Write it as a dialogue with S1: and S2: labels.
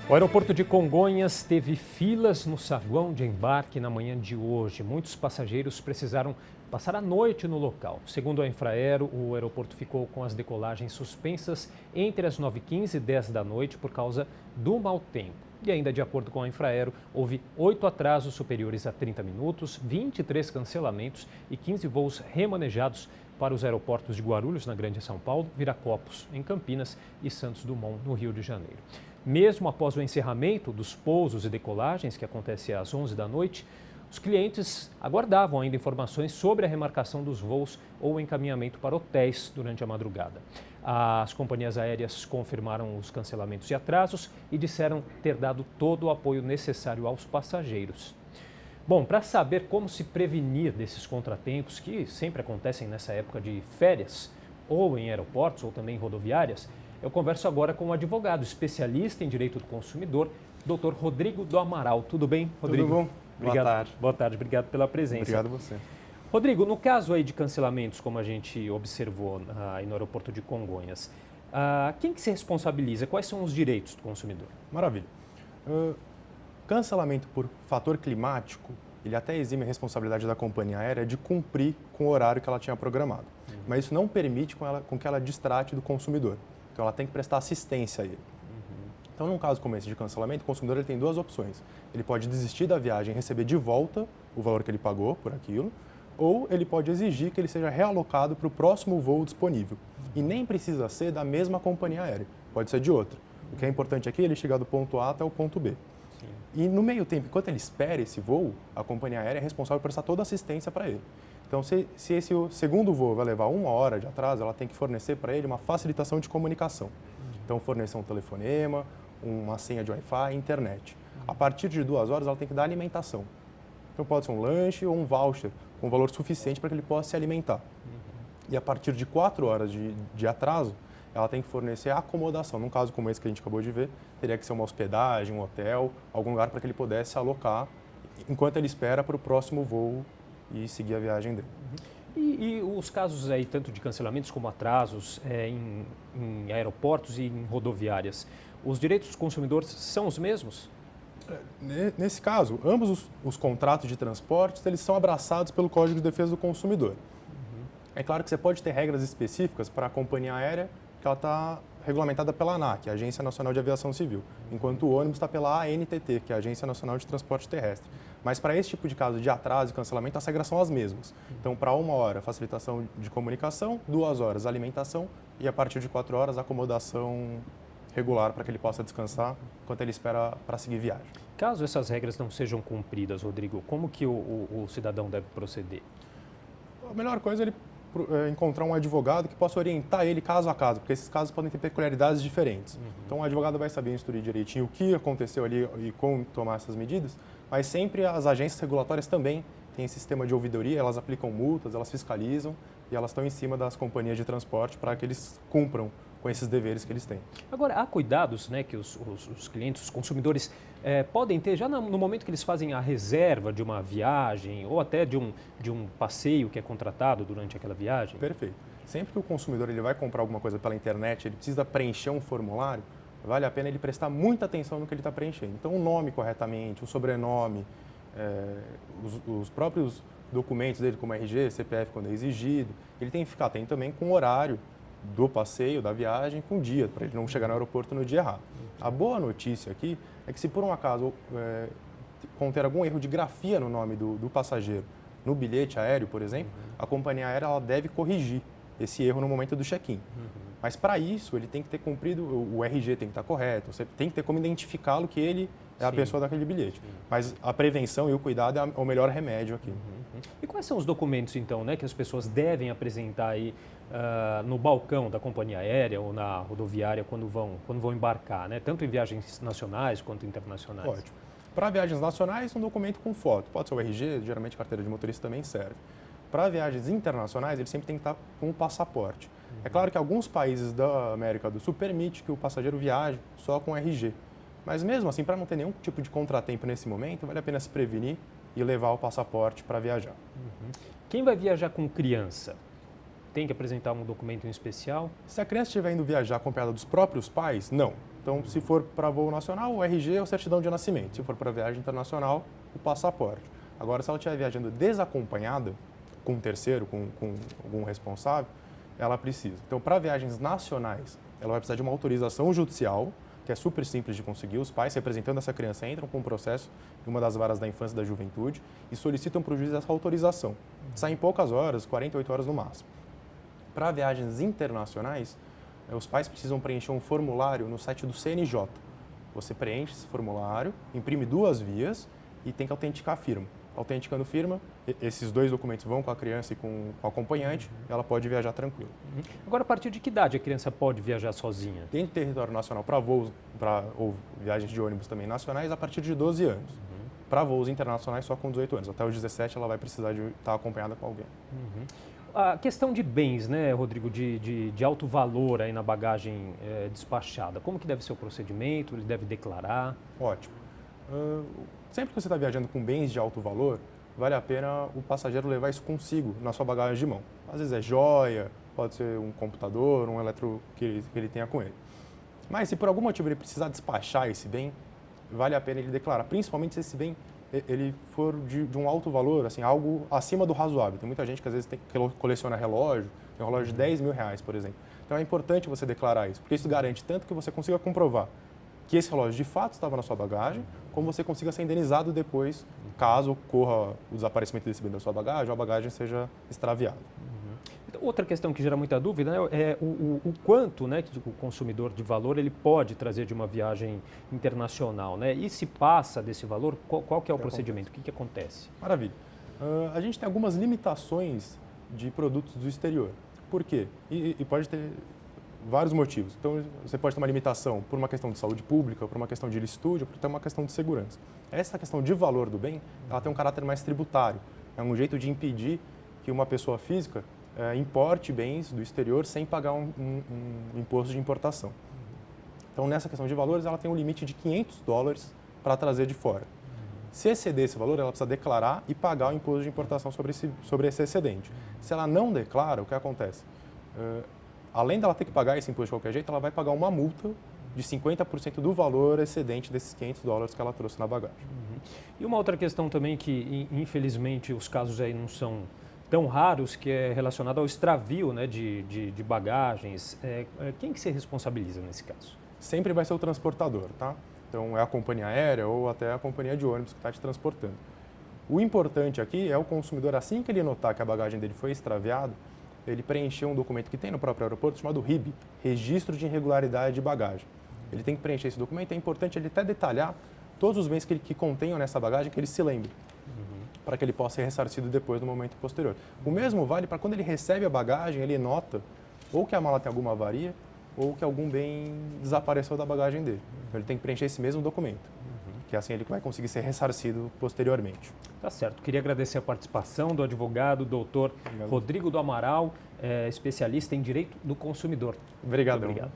S1: O aeroporto de Congonhas teve filas no saguão de embarque na manhã de hoje. Muitos passageiros precisaram passar a noite no local. Segundo a Infraero, o aeroporto ficou com as decolagens suspensas entre as 9h15 e 10 da noite por causa do mau tempo. E ainda de acordo com a Infraero, houve 8 atrasos superiores a 30 minutos, 23 cancelamentos e 15 voos remanejados para os aeroportos de Guarulhos, na Grande São Paulo, Viracopos, em Campinas e Santos Dumont, no Rio de Janeiro. Mesmo após o encerramento dos pousos e decolagens, que acontece às 11 da noite, os clientes aguardavam ainda informações sobre a remarcação dos voos ou encaminhamento para hotéis durante a madrugada. As companhias aéreas confirmaram os cancelamentos e atrasos e disseram ter dado todo o apoio necessário aos passageiros. Bom, para saber como se prevenir desses contratempos que sempre acontecem nessa época de férias, ou em aeroportos ou também em rodoviárias, eu converso agora com um advogado especialista em direito do consumidor, Dr. Rodrigo do Amaral. Tudo bem, Rodrigo?
S2: Tudo bom?
S1: Obrigado.
S2: Boa tarde.
S1: Boa tarde, obrigado pela presença.
S2: Obrigado a você.
S1: Rodrigo, no caso aí de cancelamentos, como a gente observou aí no aeroporto de Congonhas, quem que se responsabiliza? Quais são os direitos do consumidor?
S2: Maravilha. Cancelamento por fator climático, ele até exime a responsabilidade da companhia aérea de cumprir com o horário que ela tinha programado. Mas isso não permite com que ela distrate do consumidor. Então, ela tem que prestar assistência a ele. Então, num caso como esse de cancelamento, o consumidor ele tem duas opções. Ele pode desistir da viagem e receber de volta o valor que ele pagou por aquilo, ou ele pode exigir que ele seja realocado para o próximo voo disponível. E nem precisa ser da mesma companhia aérea, pode ser de outra. O que é importante aqui é ele chegar do ponto A até o ponto B. Sim. E no meio tempo, enquanto ele espera esse voo, a companhia aérea é responsável por prestar toda a assistência para ele. Então, se esse segundo voo vai levar 1 hora de atraso, ela tem que fornecer para ele uma facilitação de comunicação. Então, fornecer um telefonema, uma senha de Wi-Fi, internet. A partir de 2 horas, ela tem que dar alimentação. Então, pode ser um lanche ou um voucher com valor suficiente para que ele possa se alimentar. E a partir de 4 horas de atraso, ela tem que fornecer acomodação. Num caso como esse que a gente acabou de ver, teria que ser uma hospedagem, um hotel, algum lugar para que ele pudesse alocar enquanto ele espera para o próximo voo e seguir a viagem dele.
S1: E os casos aí, tanto de cancelamentos como atrasos em aeroportos e em rodoviárias, os direitos dos consumidores são os mesmos?
S2: Nesse caso, ambos os contratos de transportes, eles são abraçados pelo Código de Defesa do Consumidor. É claro que você pode ter regras específicas para a companhia aérea, que ela está regulamentada pela ANAC, a Agência Nacional de Aviação Civil, enquanto o ônibus está pela ANTT, que é a Agência Nacional de Transporte Terrestre. Mas para esse tipo de caso de atraso e cancelamento, as regras são as mesmas. Então, para 1 hora, facilitação de comunicação, 2 horas, alimentação e a partir de 4 horas, acomodação regular para que ele possa descansar enquanto ele espera para seguir viagem.
S1: Caso essas regras não sejam cumpridas, Rodrigo, como que o cidadão deve proceder?
S2: A melhor coisa é ele encontrar um advogado que possa orientar ele caso a caso, porque esses casos podem ter peculiaridades diferentes. Então, o advogado vai saber instruir direitinho o que aconteceu ali e como tomar essas medidas, mas sempre as agências regulatórias também têm esse sistema de ouvidoria, elas aplicam multas, elas fiscalizam e elas estão em cima das companhias de transporte para que eles cumpram com esses deveres que eles têm.
S1: Agora, há cuidados, né, que os clientes, os consumidores podem ter já no momento que eles fazem a reserva de uma viagem ou até de um passeio que é contratado durante aquela viagem?
S2: Perfeito. Sempre que o consumidor ele vai comprar alguma coisa pela internet, ele precisa preencher um formulário, vale a pena ele prestar muita atenção no que ele está preenchendo. Então, o nome corretamente, o sobrenome, os próprios documentos dele, como RG, CPF, quando é exigido, ele tem que ficar atento também com o horário do passeio, da viagem, com o dia, para ele não chegar no aeroporto no dia errado. A boa notícia aqui é que se por um acaso conter algum erro de grafia no nome do passageiro, no bilhete aéreo, por exemplo, a companhia aérea ela deve corrigir esse erro no momento do check-in. Mas para isso, ele tem que ter cumprido, o RG tem que estar correto, você tem que ter como identificá-lo que ele é a pessoa daquele bilhete. Mas a prevenção e o cuidado é o melhor remédio aqui.
S1: E quais são os documentos, então, né, que as pessoas devem apresentar aí no balcão da companhia aérea ou na rodoviária quando vão embarcar, né? Tanto em viagens nacionais quanto internacionais?
S2: Ótimo. Para viagens nacionais, um documento com foto. Pode ser o RG, geralmente carteira de motorista também serve. Para viagens internacionais, ele sempre tem que estar com o passaporte. É claro que alguns países da América do Sul permitem que o passageiro viaje só com RG. Mas mesmo assim, para não ter nenhum tipo de contratempo nesse momento, vale a pena se prevenir e levar o passaporte para viajar.
S1: Quem vai viajar com criança? Tem que apresentar um documento em especial?
S2: Se a criança estiver indo viajar acompanhada dos próprios pais, não. Então, se for para voo nacional, o RG é a certidão de nascimento. Se for para viagem internacional, o passaporte. Agora, se ela estiver viajando desacompanhada, com um terceiro, com algum responsável, ela precisa. Então, para viagens nacionais, ela vai precisar de uma autorização judicial, que é super simples de conseguir. Os pais, representando essa criança, entram com um processo em uma das varas da infância e da juventude e solicitam para o juiz essa autorização. Sai em poucas horas, 48 horas no máximo. Para viagens internacionais, os pais precisam preencher um formulário no site do CNJ. Você preenche esse formulário, imprime 2 vias e tem que autenticar a firma. Autenticando firma, esses 2 documentos vão com a criança e com o acompanhante, ela pode viajar tranquilo.
S1: Agora, a partir de que idade a criança pode viajar sozinha?
S2: Dentro do território nacional, para voos ou viagens de ônibus também nacionais, a partir de 12 anos. Para voos internacionais, só com 18 anos. Até os 17, ela vai precisar de estar acompanhada com alguém.
S1: A questão de bens, né, Rodrigo, de alto valor aí na bagagem despachada, como que deve ser o procedimento? Ele deve declarar?
S2: Ótimo. Sempre que você está viajando com bens de alto valor, vale a pena o passageiro levar isso consigo na sua bagagem de mão. Às vezes é joia, pode ser um computador, um eletro que ele tenha com ele. Mas se por algum motivo ele precisar despachar esse bem, vale a pena ele declarar, principalmente se esse bem ele for de um alto valor, assim, algo acima do razoável. Tem muita gente que às vezes coleciona relógio, tem um relógio de 10 mil reais, por exemplo. Então é importante você declarar isso, porque isso garante tanto que você consiga comprovar que esse relógio de fato estava na sua bagagem, como você consiga ser indenizado depois, caso ocorra o desaparecimento desse bem da sua bagagem ou a bagagem seja extraviada.
S1: Outra questão que gera muita dúvida, né, é o quanto, né, que o consumidor de valor ele pode trazer de uma viagem internacional, né? E se passa desse valor, qual que é o procedimento? O que acontece?
S2: Maravilha. A gente tem algumas limitações de produtos do exterior. Por quê? E pode ter vários motivos. Então, você pode ter uma limitação por uma questão de saúde pública, por uma questão de licitude, ou por ter uma questão de segurança. Essa questão de valor do bem, ela tem um caráter mais tributário. É um jeito de impedir que uma pessoa física importe bens do exterior sem pagar um imposto de importação. Então, nessa questão de valores, ela tem um limite de $500 para trazer de fora. Se exceder esse valor, ela precisa declarar e pagar o imposto de importação sobre esse excedente. Se ela não declara, o que acontece? Além dela ter que pagar esse imposto de qualquer jeito, ela vai pagar uma multa de 50% do valor excedente desses $500 que ela trouxe na bagagem.
S1: E uma outra questão também que, infelizmente, os casos aí não são tão raros, que é relacionado ao extravio, né, de bagagens. Quem que se responsabiliza nesse caso?
S2: Sempre vai ser o transportador, tá? Então, é a companhia aérea ou até a companhia de ônibus que está te transportando. O importante aqui é o consumidor, assim que ele notar que a bagagem dele foi extraviada, ele preencher um documento que tem no próprio aeroporto chamado RIB, Registro de Irregularidade de Bagagem. Ele tem que preencher esse documento, é importante ele até detalhar todos os bens que contenham nessa bagagem, que ele se lembre, para que ele possa ser ressarcido depois no momento posterior. O mesmo vale para quando ele recebe a bagagem, ele nota ou que a mala tem alguma avaria ou que algum bem desapareceu da bagagem dele. Então ele tem que preencher esse mesmo documento, que assim ele vai conseguir ser ressarcido posteriormente.
S1: Tá certo. Queria agradecer a participação do advogado, doutor Rodrigo do Amaral, especialista em direito do consumidor.
S2: Obrigado.
S1: Muito obrigado.